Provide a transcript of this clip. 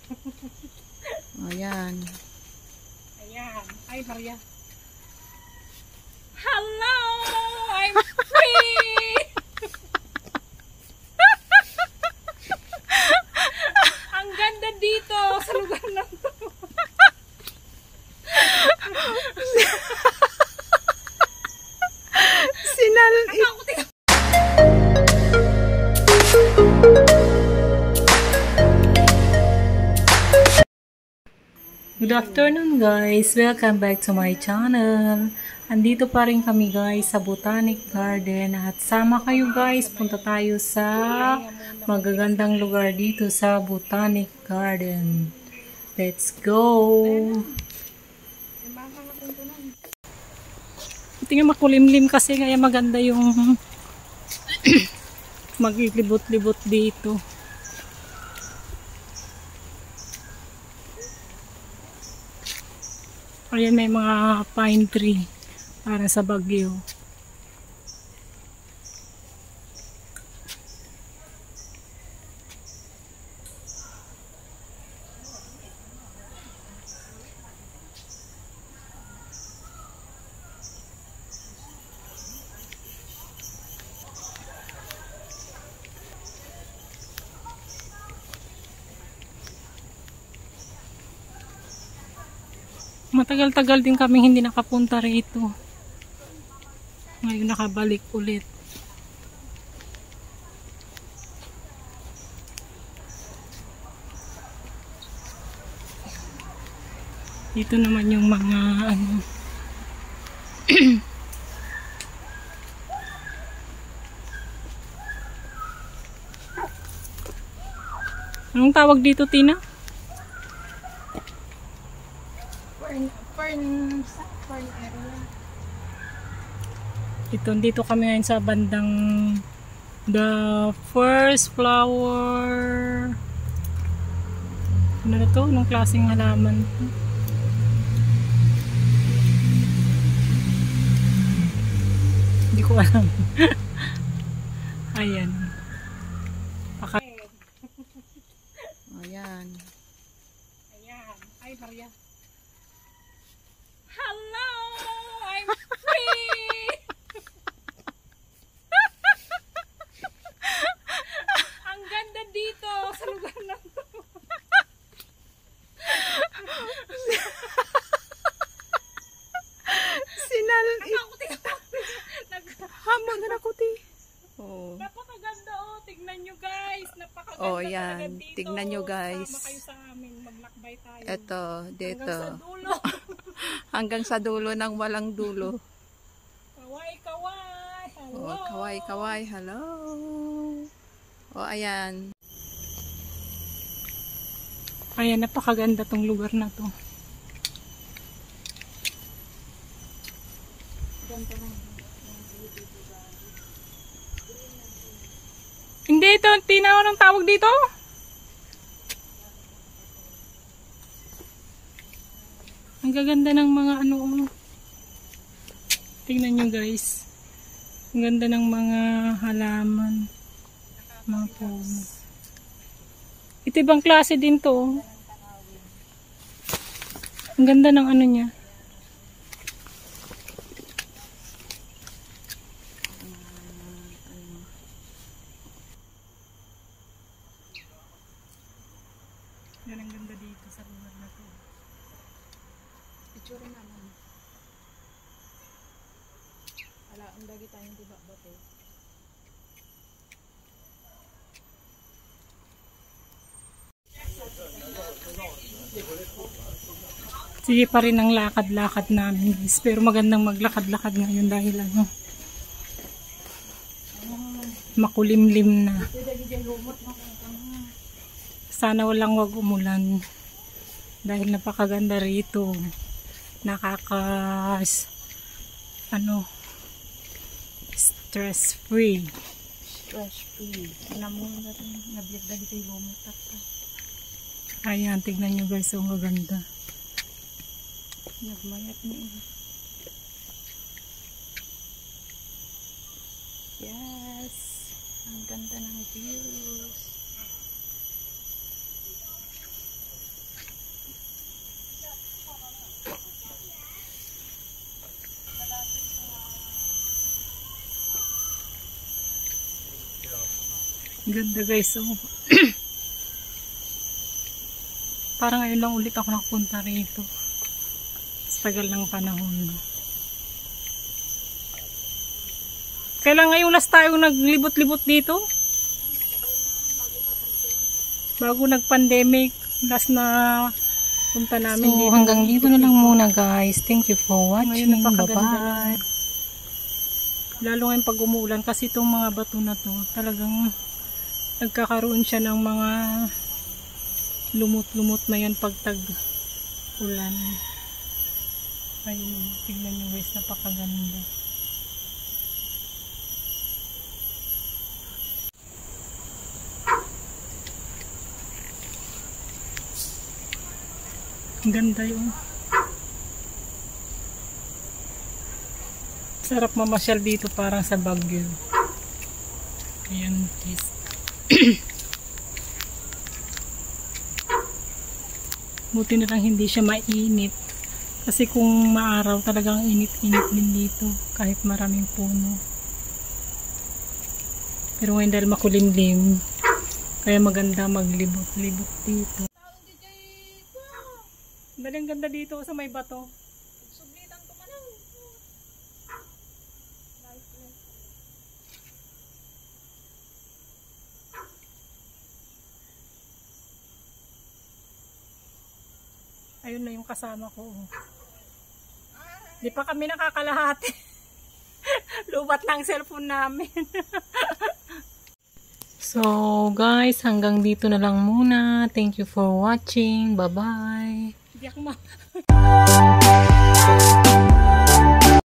Ayan. Ayan. Ay, Maria. Hello! I'm free! Ang ganda dito sa lugar na to. Good afternoon guys! Welcome back to my channel. Andito pa rin kami guys sa Botanic Garden at sama kayo guys, punta tayo sa magagandang lugar dito sa Botanic Garden. Let's go! Ito nga makulimlim kasi kaya maganda yung maglibot-libot dito. Ayan, may mga pine tree para sa bagyo. Matagal-tagal din kami hindi nakapunta rito. Ngayon nakabalik ulit. Dito naman yung mga ano anong tawag dito, Tina? Fern area. Dito kami ngayon sa bandang the first flower. Ano na to? Anong klaseng halaman? Hindi ko alam. Ayan. Ayan. Ayan. Ay, Maria. Hello! I'm free! Ang ganda dito sa lugar na to. Hamon na nakuti. Oh. Napakaganda tignan nyo guys. Napakaganda Oh, yan. dito. Tignan nyo guys. Sama kayo sa amin. Maglakbay tayo. Ito, dito. Hanggang sa dulo. Hanggang sa dulo ng walang dulo. Kaway-kaway. Hello. Oh, kaway-kaway. Hello. Oh, ayan. Ayan, napakaganda tong lugar na to. Hindi ito, Tina, anong tawag dito? Ang gaganda ng mga ano. Tingnan nyo guys. Ang ganda ng mga halaman. Mga puno. Ito ibang klase din to. Ang ganda ng ano niya. Yan ang ganda dito sa lugar na to. Picture naman. Ala, ang lagi tayong tiba-bate. Sige pa rin ang lakad-lakad namin guys. Pero magandang maglakad-lakad ngayon dahil ano, makulimlim na. Sana walang wag umulan. Dahil napakaganda rito. Stress free. Stress free. Alam mo na rin, nabiyag dahil ito yung lumitak pa. Ayan, tignan nyo guys, ang maganda. Nagmayat niya. Yes, ang ganda ng views. Ganda guys, oh. Parang ngayon lang ulit ako nakapunta rito. Sa tagal ng panahon. Kailan ngayon last tayo naglibot-libot dito? Bago nag-pandemic, last na punta namin dito. Hanggang dito na lang muna guys. Thank you for watching. Bye-bye. Lalo ngayon pag umuulan kasi itong mga bato na to, talagang nagkakaroon siya ng mga lumot-lumot na yan pag tag-ulan. Ayun, tignan nyo guys, napakaganda. Ang ganda yun. Sarap mamasyal dito parang sa Baguio. Ayan guys. Buti na lang hindi siya mainit. Kasi kung maaraw talagang init-init din dito. Kahit maraming puno. Pero ngayon dahil makulimlim, kaya maganda maglibot-libot dito. Daling ganda dito sa may bato. Sublitan ko man lang. Ayun na yung kasama ko. Di pa kami nakakalahati. Lubat na ang cellphone namin. So guys, hanggang dito na lang muna. Thank you for watching. Bye-bye. Hindi ako